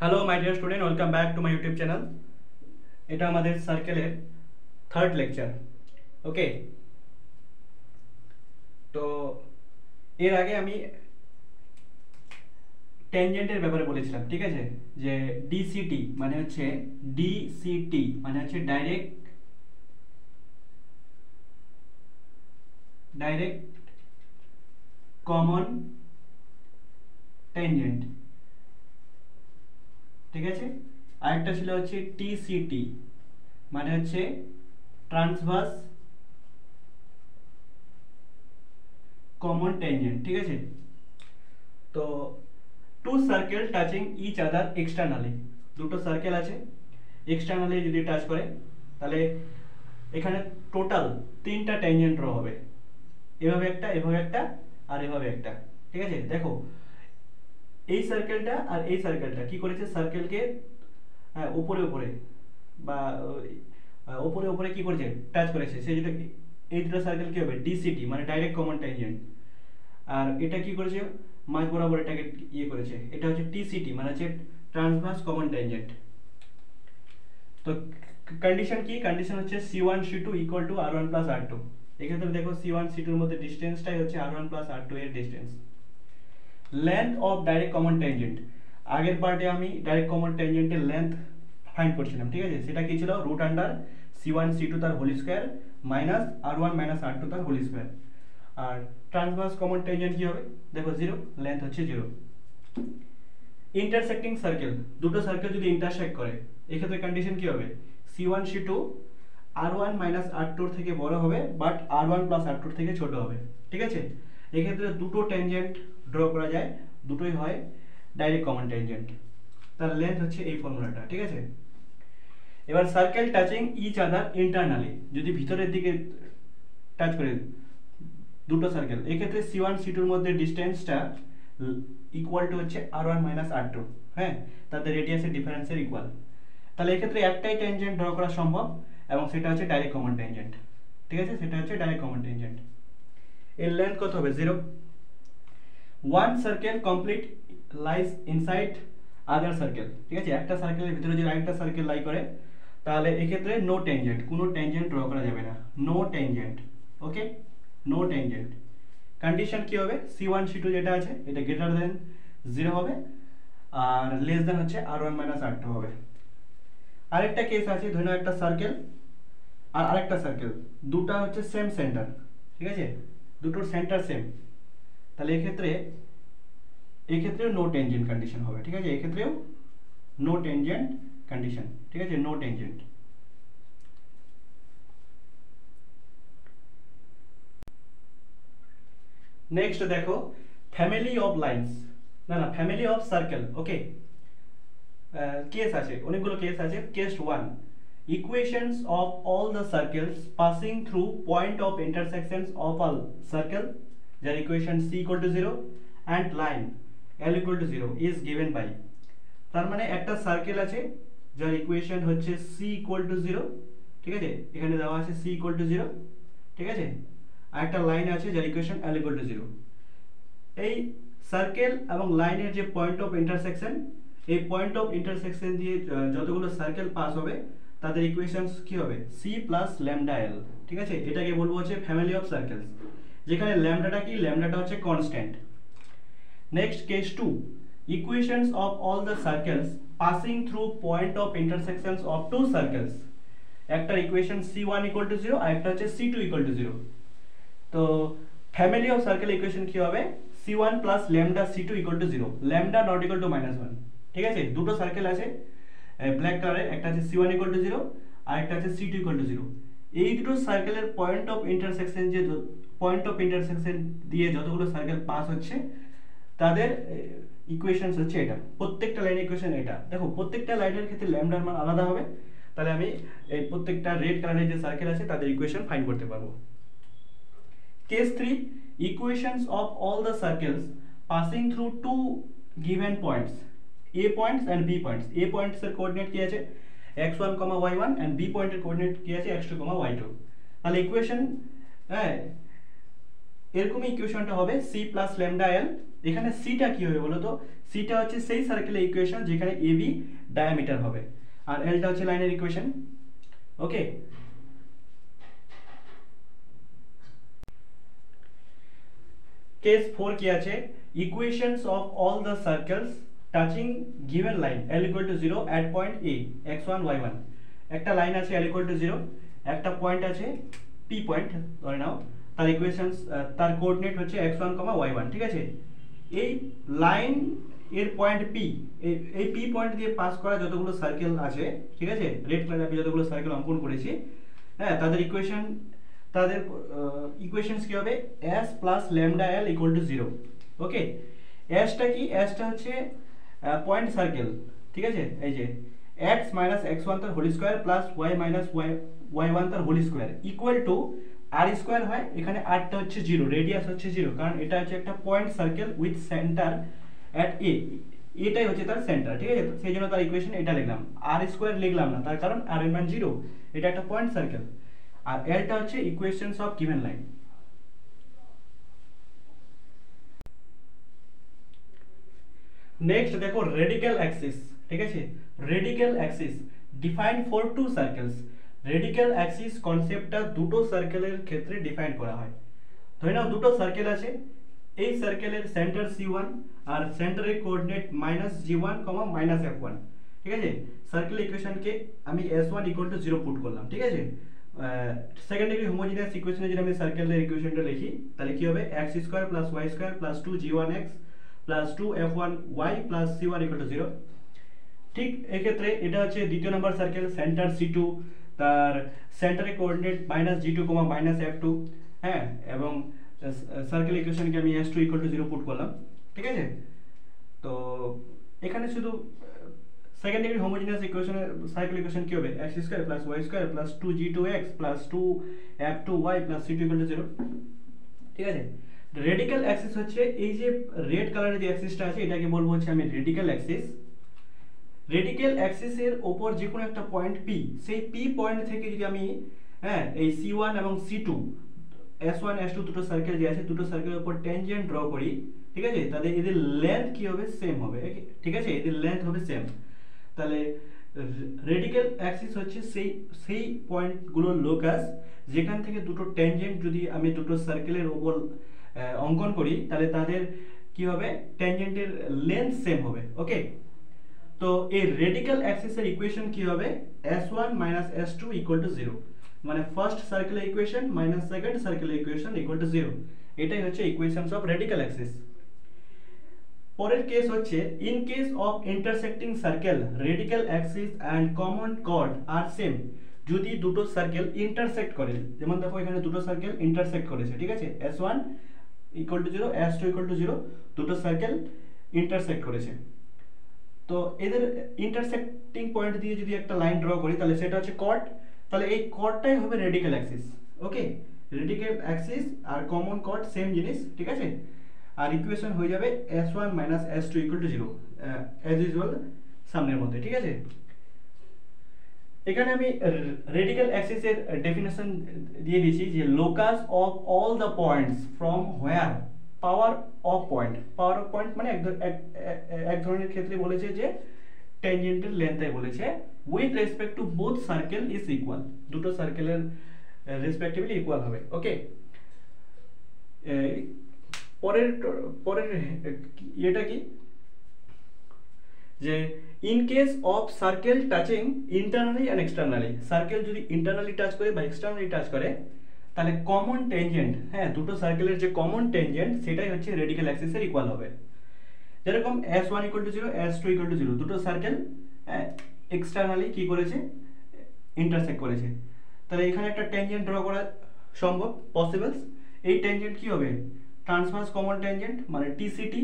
Hello my dear student, welcome back to my YouTube channel. এটা আমাদের সার্কেলের third lecture. ওকে, তো এর আগে আমি ট্যানজেন্টের ব্যাপারে বলেছিলাম, ঠিক আছে, যে ডিসিটি মানে হচ্ছে ডাইরেক্ট কমন ট্যানজেন্ট, ঠিক আছে। আরেকটা ছিল হচ্ছে টিসিটি মানে হচ্ছে ট্রান্সভার্স কমন ট্যানজেন্ট, ঠিক আছে। তো two circle touching each other externally, দুটো সার্কেল আছে, এক্সটার্নালি যদি টাচ করে তাহলে এখানে টোটাল তিনটা ট্যানজেন্ট ড্র হবে, এভাবে একটা, এভাবে একটা, আর এভাবে একটা, ঠিক আছে। দেখো এই সার্কেলটা আর এই সার্কেলটা কি করেছে, সার্কেলকে উপরে উপরে বা উপরে উপরে কি করেছে, টাচ করেছে, সেই যেটা এই দুটো সার্কেল কি হবে, ডিসিটি মানে ডাইরেক্ট কমন ট্যানজেন্ট। আর এটা কি করেছে, মাঝ বরাবর এটাকে ইয়ে করেছে, এটা হচ্ছে টিসিটি মানে হচ্ছে ট্রান্সভার্স কমন ট্যানজেন্ট। তো কন্ডিশন কি, কন্ডিশন হচ্ছে C1 C2 equal to R1 plus R2। এক্ষেত্রে দেখো C1 C2 এর মধ্যে ডিসটেন্সটাই হচ্ছে R1 প্লাস R2 এর distance. Length of direct common tangent, আগের পার্টে আমি ডাইরেক্ট কমন ট্যানজেন্টের লেন্থ ফাইন্ড করছিলাম, ঠিক আছে। সেটা কি ছিল, রুট আন্ডার C1 C2 তার whole square minus R1 minus R2 তার হোল স্কয়ার। আর ট্রান্সভার্স কমন ট্যানজেন্ট কি হবে, দেখো 0, লেন্থ হচ্ছে 0। ইন্টারসেক্টিং সার্কেল, দুটো সার্কেল যদি ইন্টারসেক্ট করে এক্ষেত্রে কন্ডিশন কি হবে, C1 C2 R1 minus R2 থেকে বড় হবে বাট R1 প্লাস R2 থেকে ছোট হবে, ঠিক আছে। এক্ষেত্রে দুটো ট্যানজেন্ট ড্র করা যায়, দুটোই হয় ডাইরেক্ট কমন ট্যানজেন্ট, তার লেন্থ হচ্ছে এই ফর্মুলাটা, ঠিক আছে। এবার circle touching each other internally, যদি ভিতরের দিকে টাচ করে দুটো সার্কেল, এক্ষেত্রে C1 C2 এর মধ্যে ডিসটেন্সটা ইকুয়াল টু হচ্ছে R1 মাইনাস R2, হ্যাঁ, তাদের রেডিয়াসের ডিফারেন্সের ইকুয়াল। তাহলে এক্ষেত্রে একটাই ট্যানজেন্ট ড্র করা সম্ভব এবং সেটা হচ্ছে ডাইরেক্ট কমন ট্যানজেন্ট, ঠিক আছে, সেটা হচ্ছে ডাইরেক্ট কমন ট্যানজেন্ট। এর লেন্থ কত হবে, 0। One circle complete lies inside other circle, ঠিক আছে। একটা সার্কেলের ভিতরে যদি আরেকটা সার্কেল লাই করে তাহলে এক্ষেত্রে নো ট্যানজেন্ট, কোনো ট্যানজেন্ট ড্র করা যাবে না, নো ট্যানজেন্ট, ওকে, নো ট্যানজেন্ট। কন্ডিশন কি হবে, C1 C2 যেটা আছে এটা গ্রেটার দেন 0 হবে আর লেস দেন হচ্ছে R1 মাইনাস R2 হবে। আরেকটা কেস আছে, ধরে নাও একটা সার্কেল আর আরেকটা সার্কেল, দুটো হচ্ছে সেম সেন্টার, ঠিক আছে, দুটোর সেন্টার সেম, তাহলে এক্ষেত্রেও নো ট্যানজেন্ট কন্ডিশন হবে, ঠিক আছে, এক্ষেত্রেও নো ট্যানজেন্ট কন্ডিশন, ঠিক আছে, নো ট্যানজেন্ট। নেক্সট দেখো ফ্যামিলি অফ লাইন্স, না family of circle, okay. Case আছে, অনেকগুলো কেস আছে। Case 1, equations of all the circles passing through point of intersections of all circle যার equation C equal to 0 and line L equal to 0 is given by, তার মানে একটা circle আছে যার equation হচ্ছে C ইকুয়াল টু 0, ঠিক আছে, এখানে দেওয়া আছে C ইকুয়াল টু 0, ঠিক আছে, আর একটা লাইন আছে যার ইকুয়েশন L ইকুয়াল টু 0। এই সার্কেল এবং লাইনের যে পয়েন্ট অফ ইন্টারসেকশন, এই পয়েন্ট অফ ইন্টারসেকশন দিয়ে যতগুলো সার্কেল পাস হবে তাদের ইকুয়েশনস কি হবে, C প্লাস ল্যামডা L, ঠিক আছে। এটাকে বলবো হচ্ছে ফ্যামিলি অফ সার্কেলস, যেখানে ল্যামডাটা কি, ল্যামডাটা হচ্ছে constant. Next case 2, equations of all the circles passing through point of intersections of two circles, একটা ইকুয়েশন C1 ইকুয়াল টু 0 আর একটা হচ্ছে C2 ইকুয়াল টু 0। তো ফ্যামিলি অফ সার্কেল ইকুয়েশন কি হবে, C1 plus lambda C2 equal to 0, lambda not equal to -1, ঠিক আছে। দুটো সার্কেল আছে ব্ল্যাক কালারের, একটা আছে C1 ইকুয়াল টু 0 আর একটা আছে C2 ইকুয়াল টু 0। এই দুটো সার্কেলের পয়েন্ট অফ ইন্টারসেকশন, যে পয়েন্ট অফ ইন্টারসেকশন দিয়ে যতগুলো সার্কেল পাস হচ্ছে তাদের ইকুয়েশনস হচ্ছে এটা, প্রত্যেকটা লাইনের ইকুয়েশন এটা। দেখো প্রত্যেকটা লাইনের ক্ষেত্রে ল্যামডার মান আলাদা হবে, তাহলে আমি এই প্রত্যেকটা রেড কালারের যে সার্কেল আছে তাদের ইকুয়েশন ফাইন্ড করতে পারবো। Case 3, equations of all the circles passing through two given points, A points and B points. A points এর কোঅর্ডিনেট কি আছে x1, y1 and B point এর কোঅর্ডিনেট কি আছে x2, y2। তাহলে ইকুয়েশন, হ্যাঁ, 2 given points, A points and B points এর coordinate কি আছে x1, y1 and B point এর কোঅর্ডিনেট কি আছে x2, y2। তাহলে ইকুয়েশন, হ্যাঁ, 2 given points, A points and B points এর কোঅর্ডিনেট কি আছে x1, y1 and B point এর কোঅর্ডিনেট কি আছে x2, y2। তাহলে ইকুয়েশন এরকমই ইকুয়েশনটা হবে সি প্লাস ল্যামডা এল। এখানে সিটা কি হবে বলো তো, সিটা হচ্ছে সেই সার্কেলের ইকুয়েশন যেখানে এবি ডায়ামিটার হবে, আর এলটা হচ্ছে লাইনের ইকুয়েশন। ওকে, কেস 4 কি আছে, equations of all the circles touching given line l equal to 0 at point a x1 y1। একটা লাইন আছে l equal to 0, একটা পয়েন্ট আছে p পয়েন্ট ধরে নাও, তার ইকুয়েশনস তার কোঅর্ডিনেট হচ্ছে x1, y1, ঠিক আছে। এই লাইন এর পয়েন্ট p, এই p পয়েন্ট দিয়ে পাস করা যতগুলো সার্কেল আছে, ঠিক আছে, রেড কালারে আমি যতগুলো সার্কেল অঙ্কন করেছি, হ্যাঁ, তাদের ইকুয়েশনস কি হবে, s plus lambda l equal to 0। ওকে, sটা কি, sটা হচ্ছে পয়েন্ট সার্কেল, ঠিক আছে, এই যে x মাইনাস x1 তার whole square plus y minus y1 তার whole square equal to r square হয়। এখানে r টা হচ্ছে 0, রেডিয়াস হচ্ছে 0, কারণ এটা হচ্ছে একটা point circle with centre at a, এটাই হচ্ছে তার সেন্টার, ঠিক আছে। সেই জন্য তার ইকুয়েশন এটা লিখলাম, r স্কয়ার লিখলাম না, তার কারণ r এর মান 0, এটা একটা পয়েন্ট সার্কেল। আর এলটা হচ্ছে equations of given line. Next দেখো রেডিক্যাল অ্যাক্সিস, ঠিক আছে, radical axis define for two circles. Radical axis কনসেপ্টটা দুটো সার্কেলের ক্ষেত্রে ডিফাইন করা হয়। ধরে নাও দুটো সার্কেল আছে, এই সার্কেলের সেন্টার c1 আর সেন্টারের কোঅর্ডিনেট -g1, -f1, ঠিক আছে। সার্কেল ইকুয়েশনকে আমি s1 = 0 পুট করলাম, ঠিক আছে। সেকেন্ড ডিগ্রি হোমোজেনিয়াস ইকুয়েশনে যদি আমি সার্কেলের ইকুয়েশনটা লিখি, তাহলে কি হবে, x² + y² + 2g1x + 2f1y + c1 = 0। ঠিক এই ক্ষেত্রে এটা হচ্ছে দ্বিতীয় নাম্বার সার্কেল, সেন্টার c2, তার সেন্টারের কোঅর্ডিনেট -g2, -f2, হ্যাঁ, এবং সার্কেল ইকুয়েশনকে আমি s2 = 0 পুট করলাম, ঠিক আছে। তো এখানে শুধু সেকেন্ড ডিগ্রি হোমোজেনিয়াস ইকুয়েশনের সার্কেল ইকুয়েশন কি হবে, x² + y² + 2g2x + 2f2y + c2 = 0, ঠিক আছে। রেডিক্যাল অ্যাক্সিস হচ্ছে এই যে রেড কালারের যে অ্যাক্সিসটা আছে, এটাকে বলবো হচ্ছে আমি রেডিক্যাল অ্যাক্সিস। রেডিক্যাল অ্যাক্সিসের উপর যে কোনো একটা পয়েন্ট p, সেই p পয়েন্ট থেকে যদি আমি, হ্যাঁ, এই c1 এবং c2, s1 s2 দুটো সার্কেল যে আছে, দুটো সার্কেলের উপর ট্যানজেন্ট ড্র করি, ঠিক আছে, তাহলে এদের লেন্থ কি হবে, সেম হবে, ঠিক আছে, এদের লেন্থ হবে সেম। তাহলে রেডিক্যাল অ্যাক্সিস হচ্ছে সেই পয়েন্টগুলোর লোকাস যেখান থেকে দুটো ট্যানজেন্ট যদি আমি দুটো সার্কেলের উপর অঙ্কন করি, তাহলে তাদের কি হবে, ট্যানজেন্টের লেন্থ সেম হবে। ওকে, তো এই রেডিক্যাল অ্যাক্সিসের ইকুয়েশন কি হবে, s1 - s2 = 0, মানে ফার্স্ট সার্কেলের ইকুয়েশন মাইনাস সেকেন্ড সার্কেলের ইকুয়েশন = 0। এটাই হচ্ছে ইকুয়েশনস অফ রেডিক্যাল অ্যাক্সিস। পরের কেস হচ্ছে, in case of intersecting circle radical axis and common chord আর সেম। যদি দুটো সার্কেল ইন্টারসেক্ট করে, যেমন দেখো এখানে দুটো সার্কেল ইন্টারসেক্ট করেছে, ঠিক আছে, s1 = 0, s2 = 0, দুটো সার্কেল ইন্টারসেক্ট করেছে। তো এদের ইন্টারসেক্টিং পয়েন্ট দিয়ে যদি একটা লাইন ড্র করি, তাহলে সেটা হচ্ছে কর্ড, তাহলে এই কর্ডটাই হবে রেডিক্যাল অ্যাক্সিস। ওকে, রেডিক্যাল অ্যাক্সিস আর কমন কর্ড সেম জিনিস, ঠিক আছে। আর ইকুয়েশন হয়ে যাবে s1 - s2 = 0, অ্যাজ ইউজুয়াল সামনের মধ্যে, ঠিক আছে। এখানে আমি রেডিক্যাল অ্যাক্সিসের ডেফিনেশন দিয়ে দিয়েছি যে locus of all the points from where power of point. Power of point মানে এক ধরনের ক্ষেত্রে বলেছে যে ট্যানজেন্টের লেন্থটাই বলেছে, with respect to both circle is equal, দুটো সার্কেলের রেসপেক্টিভলি ইকুয়াল হবে। ওকে, পরের এটা কি, যে in case of circle touching internally and externally, circle যদি ইন্টারনালি টাচ করে বা এক্সটার্নালি টাচ করে, তাহলে কমন ট্যানজেন্ট, হ্যাঁ, দুটো সার্কেলের যে কমন ট্যানজেন্ট সেটাই হচ্ছে রেডিক্যাল অ্যাক্সিসের ইকুয়াল হবে। যেরকম s1 = 0, s2 = 0, দুটো সার্কেল এক্সটার্নালি কি করেছে, ইন্টারসেক্ট করেছে, তাহলে এখানে একটা ট্যানজেন্ট ড্র করা সম্ভব, পসিবলস। এই ট্যানজেন্ট কি হবে, ট্রান্সভার্স কমন ট্যানজেন্ট মানে TCT,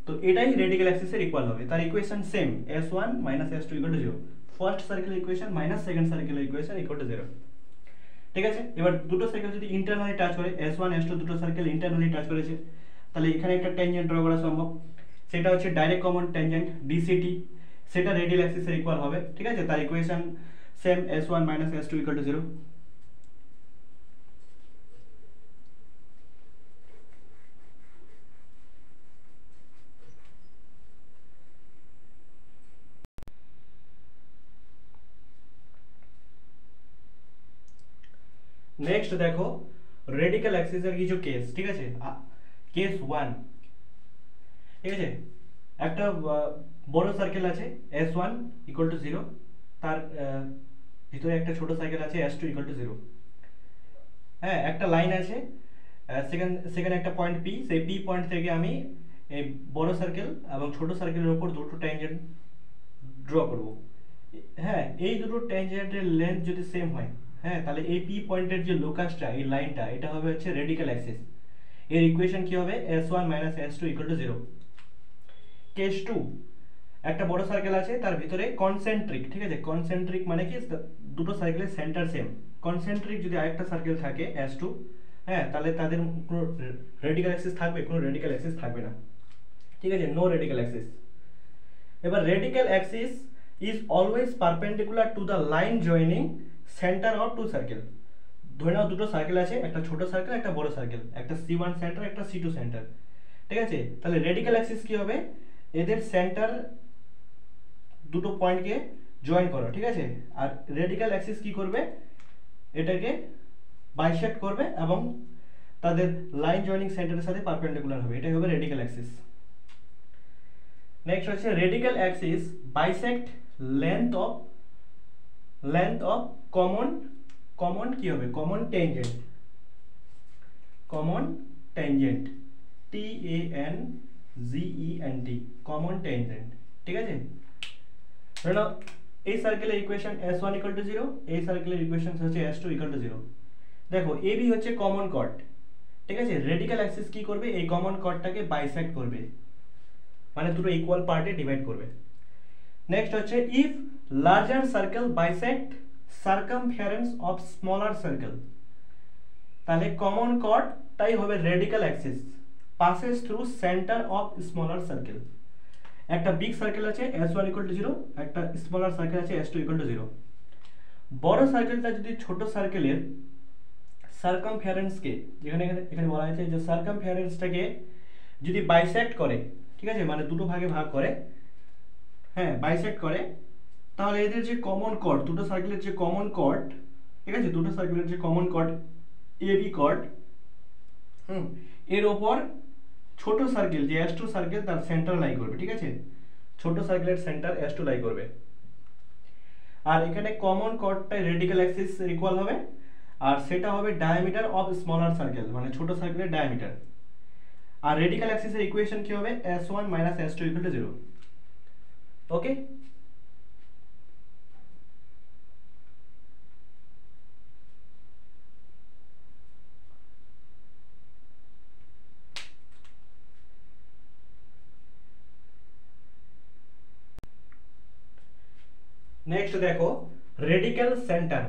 তো এটাই রেডিক্যাল অ্যাক্সিসের ইকুয়াল হবে। তার equation same, s1 - s2 = 0, first সার্কেলের ইকুয়েশন মাইনাস সেকেন্ড সার্কেলের ইকুয়েশন = 0, ঠিক আছে। এবার দুটো সার্কেল যদি ইন্টারনালি টাচ করে, s1 s2 দুটো সার্কেল ইন্টারনালি টাচ করেছে, তাহলে এখানে একটা ট্যানজেন্ট ড্র করা সম্ভব, সেটা হচ্ছে ডাইরেক্ট কমন ট্যানজেন্ট DCT, সেটা রেডিয়াল অ্যাক্সিসের ইকুয়াল হবে, ঠিক আছে। তার equation same, s1 - s2 = 0। Next দেখো রেডিক্যাল অ্যাক্সিসের কিছু কেস, ঠিক আছে। কেস 1, ঠিক আছে, একটা বড় সার্কেল আছে S1 ইকুয়াল টু 0, তার ভিতরে একটা ছোট সার্কেল আছে S2 ইকুয়াল টু 0। হ্যাঁ, একটা লাইন আছে, সেখানে একটা পয়েন্ট P, সেই P পয়েন্ট থেকে আমি এই বড় সার্কেল এবং ছোট সার্কেলের উপর দুটো ট্যানজেন্ট ড্র করব। হ্যাঁ, এই দুটো ট্যানজেন্টের লেন্থ যদি সেম হয়, হ্যাঁ, তাহলে এই P পয়েন্টের যে লোকাসটা, এই লাইনটা, এটা হবে হচ্ছে রেডিক্যাল অ্যাক্সিস। এর ইকুয়েশন কি হবে? S1 - S2 equal to 0। Case 2, একটা বড় সার্কেল আছে, তার ভিতরে কনসেন্ট্রিক, ঠিক আছে, কনসেন্ট্রিক মানে কি, দুটো সার্কেলের সেন্টার সেম। কনসেন্ট্রিক যদি আরেকটা সার্কেল থাকে S2, হ্যাঁ, তাহলে তাদের কোনো রেডিক্যাল অ্যাক্সিস থাকবে? কোনো রেডিক্যাল অ্যাক্সিস থাকবে না, ঠিক আছে, নো রেডিক্যাল অ্যাক্সিস। এবার radical axis is always perpendicular to the line joining centre of two circle. ধরে নাও দুটো সার্কেল আছে, একটা ছোট সার্কেল, একটা বড় সার্কেল, একটা C1 সেন্টার, একটা C2 সেন্টার, ঠিক আছে। তাহলে রেডিক্যাল অ্যাক্সিস কি হবে? এদের সেন্টার দুটো পয়েন্টকে জয়েন করো, ঠিক আছে। আর রেডিক্যাল অ্যাক্সিস কি করবে? এটাকে বাইসেক্ট করবে এবং তাদের লাইন জয়েনিং সেন্টারের সাথে পারপেন্ডিকুলার হবে, এটাই হবে রেডিক্যাল অ্যাক্সিস। নেক্সট হচ্ছে radical Axis bisect length of common কি হবে? Common tangent, TANGENT, common tangent, ঠিক আছে। ধরে নাও এই সার্কেলের ইকুয়েশন S1 ইকুয়াল টু 0, এই সার্কেলের ইকুয়েশন হচ্ছে S2 ইকুয়াল টু 0। দেখো AB হচ্ছে কমন কর্ড, ঠিক আছে। রেডিক্যাল অ্যাক্সিস কি করবে? এই কমন কর্ডটাকে বাইসেক্ট করবে, মানে দুটো ইকুয়াল পার্টে ডিভাইড করবে। নেক্সট হচ্ছে if larger circle bisect circumference of smaller circle, তাহলে কমন কর্ডটাই হবে radical Axis, passes through centre of smaller circle. একটা বিগ সার্কেল আছে S1 ইকুয়াল টু 0, একটা স্মলার সার্কেল আছে S2 ইকুয়াল টু 0। বড় সার্কেলটা যদি ছোট সার্কেলের সার্কামফারেন্সকে, এখানে বলা হয়েছে যে সার্কামফারেন্সটাকে যদি বাইসেক্ট করে, ঠিক আছে, মানে দুটো ভাগে ভাগ করে, হ্যাঁ, বাইসেক্ট করে, তাহলে এদের যে কমন কর্ড, দুটো সার্কেলের যে কমন কর্ড, ঠিক আছে, দুটো সার্কেলের যে কমন কর্ড AB কর্ড, এর ওপর ছোট সার্কেল যে S2 সার্কেল, তার সেন্টার লাই করবে, ঠিক আছে। ছোট সার্কেলের সেন্টার S2 লাই করবে। আর এখানে কমন কর্ডটা রেডিক্যাল অ্যাক্সিস ইকুয়াল হবে, আর সেটা হবে ডায়ামিটার অফ স্মলার সার্কেল, মানে ছোট সার্কেলের ডায়ামিটার। আর রেডিক্যাল অ্যাক্সিসের ইকুয়েশন কি হবে? S1 - S2 equal to 0। Okay, next দেখো radical centre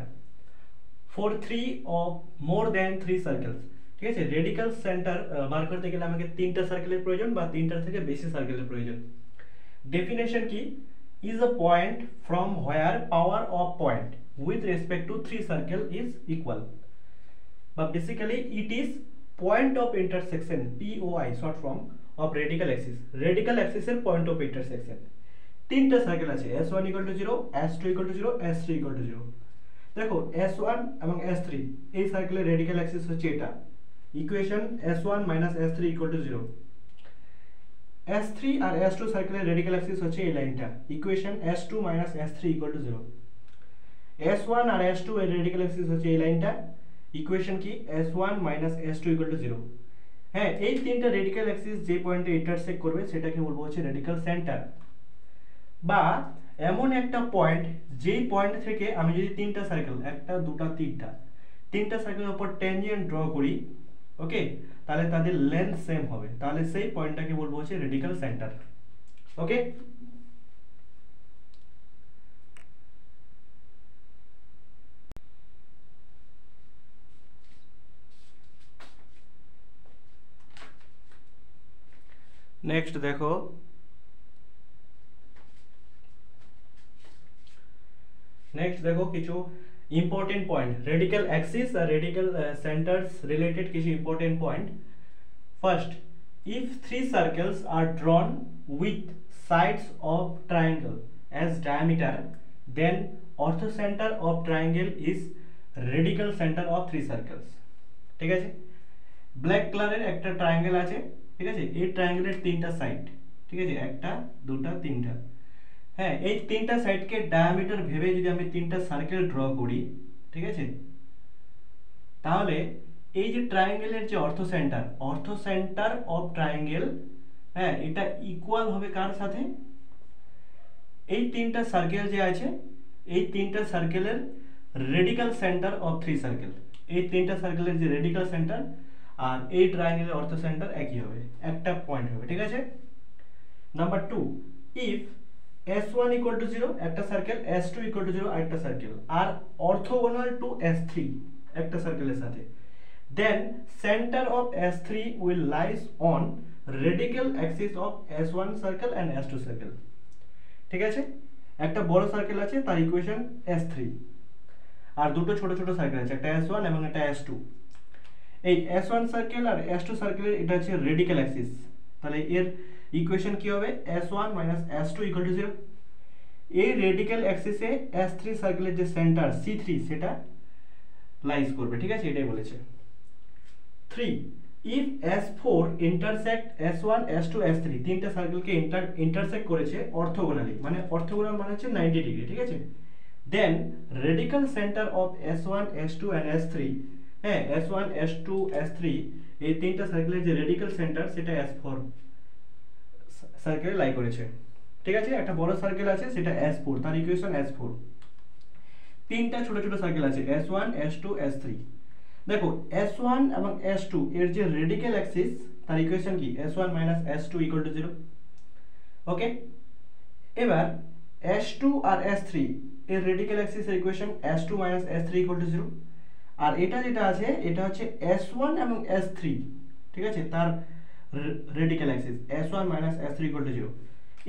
for 3 of more than 3 circles, ঠিক আছে। রেডিক্যাল সেন্টার বার করতে গেলে আমাকে তিনটা সার্কেলের প্রয়োজন বা তিনটার থেকে বেশি সার্কেলের প্রয়োজন। ডেফিনেশন কি? Is a point from where power of point with respect to 3 circle is equal, বা basically it is point of intersection, POI short form of radical axis. Radical অ্যাক্সিসের পয়েন্ট অফ ইন্টারসেকশন। তিনটা circle আছে, S1 equal to 0, S2 equal to 0, S3 equal to 0। দেখো S1 এবং S3 এই সার্কেলের radical Axis হচ্ছে এটা, equation S1 - S3 equal to 0। S3 R S2 সার্কেলের রেডিক্যাল অ্যাক্সিস হচ্ছে এই লাইনটা, equation S2 - S3 equal to 0। S1 R S2 এর রেডিক্যাল অ্যাক্সিস হচ্ছে এই লাইনটা, ইকুয়েশন কি? S1 - S2 equal to 0। হ্যাঁ, এই তিনটা রেডিক্যাল অ্যাক্সিস যে পয়েন্টে ইন্টারসেক্ট করবে সেটাকে বলবো হচ্ছে রেডিক্যাল সেন্টার, বা এমন একটা পয়েন্ট যেই পয়েন্ট থেকে আমি যদি তিনটা সার্কেল, একটা দুটা তিনটা সার্কেলের উপর ট্যানজেন্ট ড্র করি, ওকে, তাহলে তাদের লেন্থ সেম হবে, তাহলে সেই পয়েন্টটাকে বলবো হচ্ছে রেডিক্যাল সেন্টার। ওকে, নেক্সট দেখো কিছু ইম্পর্টেন্ট পয়েন্ট, রেডিক্যাল অ্যাক্সিস আর রেডিক্যাল সেন্টারস রিলেটেড কিছু important point. First, if three circles are drawn with sides of triangle as diameter, then orthocenter of triangle is radical centre of three circles. ঠিক আছে, black কালারের একটা triangle আছে, ঠিক আছে, এই ট্রায়াঙ্গেলের তিনটা সাইড, ঠিক আছে, একটা দুটা তিনটা, হ্যাঁ, এই তিনটা সাইডকে ডায়ামিটার ভেবে যদি আমি তিনটা সার্কেল ড্র করি, ঠিক আছে, তাহলে এই যে ট্রায়াঙ্গেলের যে অর্থ সেন্টার অফ ট্রায়াঙ্গেল, হ্যাঁ, এটা ইকুয়াল হবে কার সাথে, এই তিনটা সার্কেল যে আছে এই তিনটা সার্কেলের radical centre of three circle, এই তিনটা সার্কেলের যে রেডিক্যাল সেন্টার আর এই ট্রায়াঙ্গেলের অর্থ সেন্টার একই হবে, একটা পয়েন্ট হবে। ঠিক আছে, number 2, if S1 equal to 0 একটা সার্কেল, S2 ইকুয়াল টু 0 আরেকটা সার্কেল, আর অর্থোগোনাল টু S3 একটা সার্কেলের সাথে, then center of S3 will lies on radical axis of S1 circle and S2 circle। ঠিক আছে, একটা বড় সার্কেল আছে তার ইকুয়েশন S3, আর দুটো ছোট ছোট সার্কেল আছে, একটা S1 এবং একটা S2। এই S1 সার্কেল আর S2 সার্কেলের এটা হচ্ছে রেডিক্যাল অ্যাক্সিস, তাহলে এর ইকুয়েশন কি হবে, S1 - S2 = 0। এই রেডিক্যাল অ্যাক্সিসে S3 সার্কেলের যে সেন্টার C3 সেটা লাইজ করবে। ঠিক আছে, এটাই বলেছে। 3, if S4 intersect S1 S2 S3 তিনটা সার্কেলকে ইন্টারসেক্ট করেছে অর্থোগোনালি, মানে অর্থোগোনাল মানে হচ্ছে 90 ডিগ্রি। ঠিক আছে, then radical center of S1 S2 and S3, হ্যাঁ, S1 S2 S3 এই তিনটা সার্কেলের যে রেডিক্যাল সেন্টার সেটা S4 সার্কেলে লাই করেছে। ঠিক আছে, একটা বড় সার্কেল আছে সেটা S4, তার ইকুয়েশন S4। তিনটা ছোট ছোট সার্কেল আছে S1 S2 S3। দেখো S1 এবং S2 এর যে রেডিক্যাল অ্যাক্সিস তার ইকুয়েশন কি, S1 - S2 = 0। ওকে, এবার S2 আর S3 এর রেডিক্যাল অ্যাক্সিসের ইকুয়েশন S2 - S3 = 0। আর এটা যেটা আছে এটা হচ্ছে S1 এবং S3, ঠিক আছে, তার রেডিক্যাল অ্যাক্সিস S1 - S3 = 0।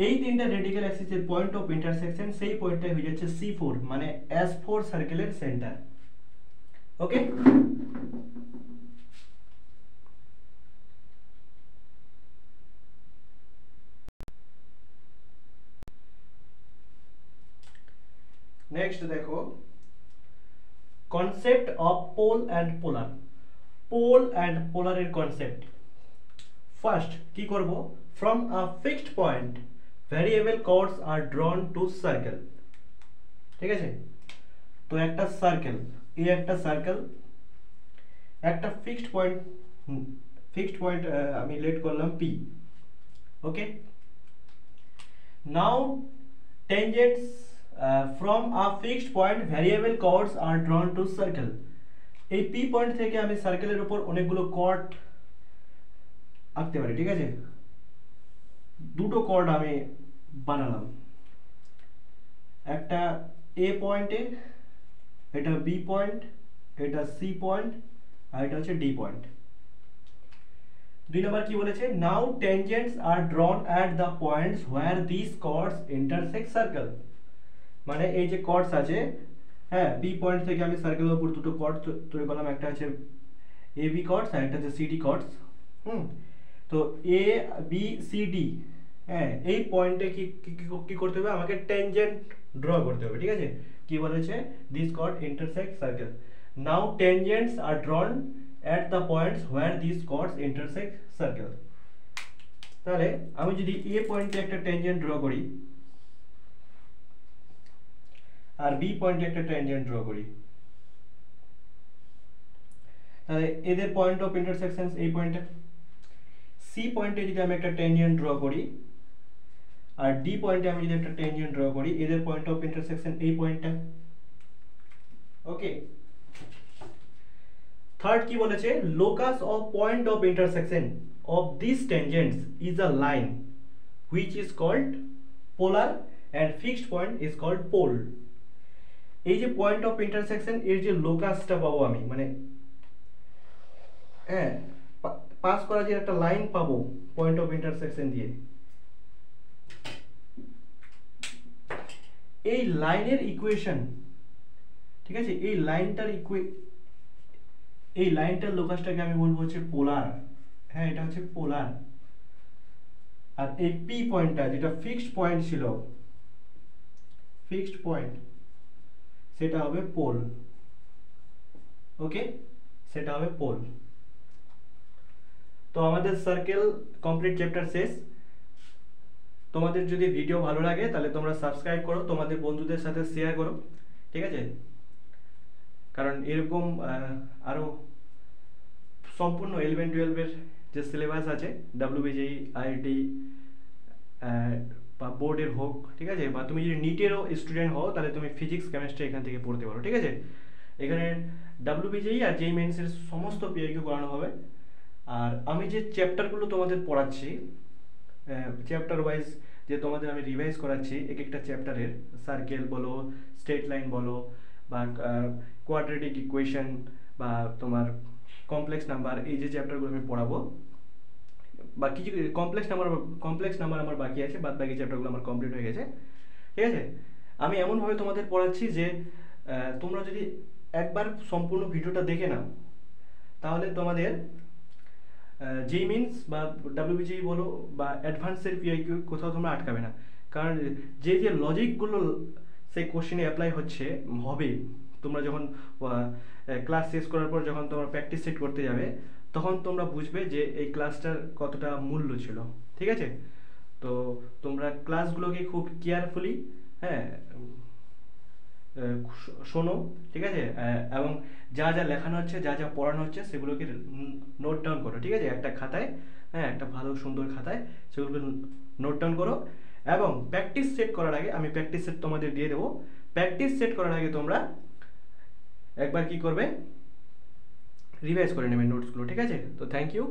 এই তিনটা রেডিক্যাল অ্যাক্সিসের পয়েন্ট অফ ইন্টারসেকশন সেই পয়েন্টটাই হয়ে যাচ্ছে C4, মানে S4 সার্কেলের সেন্টার। ওকে, নেক্সট দেখো concept of pole and polar. Pole and পোলারের কনসেপ্ট। ফার্স্ট কি করব, from a fixed point variable chords are drawn to circle. ঠিক আছে, তো একটা সার্কেল, এই একটা সার্কেল, একটা ফিক্সড পয়েন্ট আমি লেট করলাম P। Okay, now tangents from a fixed point variable chords are drawn to circle। এই P পয়েন্ট থেকে আমি সার্কেলের উপর অনেকগুলো কর্ড আঁকতে পারি। ঠিক আছে, দুটো কর্ড আমি বানালাম, একটা A পয়েন্টে, এটা B পয়েন্ট, এটা C পয়েন্ট, আর এটা হচ্ছে D পয়েন্ট। 2 নম্বর কি বলেছে, নাও tangents are drawn at the points where these chords intersect circle। মানে এই যে কর্ডস আছে, হ্যাঁ, B পয়েন্ট থেকে আমি সার্কেলের উপর দুটো কর্ড তৈরি করলাম, একটা হচ্ছে AB কর্ডস আর একটা হচ্ছে CD কর্ডস। তো A B C D, হ্যাঁ, এই পয়েন্টে কি করতে হবে, আমাকে ট্যানজেন্ট ড্র করতে হবে। ঠিক আছে, কি বলেছে, this chord intersect circle. Now tangents are drawn at the points where these chords intersect circle। তাহলে আমি যদি A পয়েন্টে একটা ট্যানজেন্ট ড্র করি আর B পয়েন্টে একটা ট্যানজেন্ট ড্র করি, তাহলে এদের পয়েন্ট অফ ইন্টারসেকশন এই পয়েন্টে। C পয়েন্টে যদি আমি একটা ট্যানজেন্ট ড্র করি আর D পয়েন্টে আমি যদি একটা ট্যানজেন্ট ড্র করি, এদের পয়েন্ট অফ ইন্টারসেকশন এই পয়েন্টটা। ওকে, থার্ড কি বলেছে, locus of point of intersection of this tangents is a line which is called polar and fixed point is called pole. এই যে পয়েন্ট অফ ইন্টারসেকশন এর যে লোকাসটা পাবো আমি, মানে হ্যাঁ, পাস করা যে একটা লাইন পাবো পয়েন্ট অফ ইন্টারসেকশন দিয়ে, এই লাইনের ইকুয়েশন, ঠিক আছে, এই লাইনটার লোকাসটাকে আমি বলবো হচ্ছে পোলার। হ্যাঁ, এটা হচ্ছে পোলার। আর এই P পয়েন্টটা যেটা ফিক্সড পয়েন্ট ছিল, ফিক্সড পয়েন্ট, সেটা হবে পোল। ওকে, সেটা হবে পোল। তো আমাদের সার্কেল কমপ্লিট চ্যাপ্টার শেষ। তোমাদের যদি ভিডিও ভালো লাগে তাহলে তোমরা সাবস্ক্রাইব করো, তোমাদের বন্ধুদের সাথে শেয়ার করো, ঠিক আছে? কারণ এরকম আরও সম্পূর্ণ 11-12-এর যে সিলেবাস আছে, ডাব্লিউবিজেই, আইআইটি বা বোর্ডের হোক, ঠিক আছে, বা তুমি যদি নিটেরও স্টুডেন্ট হও তাহলে তুমি ফিজিক্স কেমিস্ট্রি এখান থেকে পড়তে পারো, ঠিক আছে? এখানে ডাব্লিউবিজেই আর জেই মেন্সের সমস্ত পিআইকিউ করানো হবে। আর আমি যে চ্যাপ্টারগুলো তোমাদের পড়াচ্ছি, চ্যাপ্টার ওয়াইজ যে তোমাদের আমি রিভাইজ করাচ্ছি এক একটা চ্যাপ্টারের, সার্কেল বলো, স্ট্রেট লাইন বলো, বা কোয়াড্রেটিক ইকুয়েশন, বা তোমার কমপ্লেক্স নাম্বার, এই যে চ্যাপ্টারগুলো আমি পড়াবো, বা কিছু কমপ্লেক্স নাম্বার আমার বাকি আছে, বাদ বাকি চ্যাপ্টারগুলো আমার কমপ্লিট হয়ে গেছে, ঠিক আছে? আমি এমনভাবে তোমাদের পড়াচ্ছি যে তোমরা যদি একবার সম্পূর্ণ ভিডিওটা দেখে নাও তাহলে তোমাদের জেই মিনস বা ডাব্লিউবিজেই বলো বা অ্যাডভান্সের পিআইকিউ কোথাও তোমরা আটকাবে না। কারণ যে যে লজিকগুলো সেই কোশ্চেনে অ্যাপ্লাই হবে, তোমরা যখন ক্লাস শেষ করার পর যখন তোমরা প্র্যাকটিস সেট করতে যাবে, তখন তোমরা বুঝবে যে এই ক্লাসটার কতটা মূল্য ছিল, ঠিক আছে? তো তোমরা ক্লাসগুলোকে খুব কেয়ারফুলি, হ্যাঁ, শোনো, ঠিক আছে? এবং যা যা লেখানো হচ্ছে, যা যা পড়ানো হচ্ছে সেগুলোকে নোট ডাউন করো, ঠিক আছে? একটা খাতায়, হ্যাঁ, একটা ভালো সুন্দর খাতায় সেগুলোকে নোট ডাউন করো। এবং প্র্যাকটিস সেট করার আগে, আমি প্র্যাকটিস সেট তোমাদের দিয়ে দেবো, প্র্যাকটিস সেট করার আগে তোমরা একবার কি করবে, রিভাইজ করে নেবে নোটসগুলো, ঠিক আছে? তো থ্যাংক ইউ।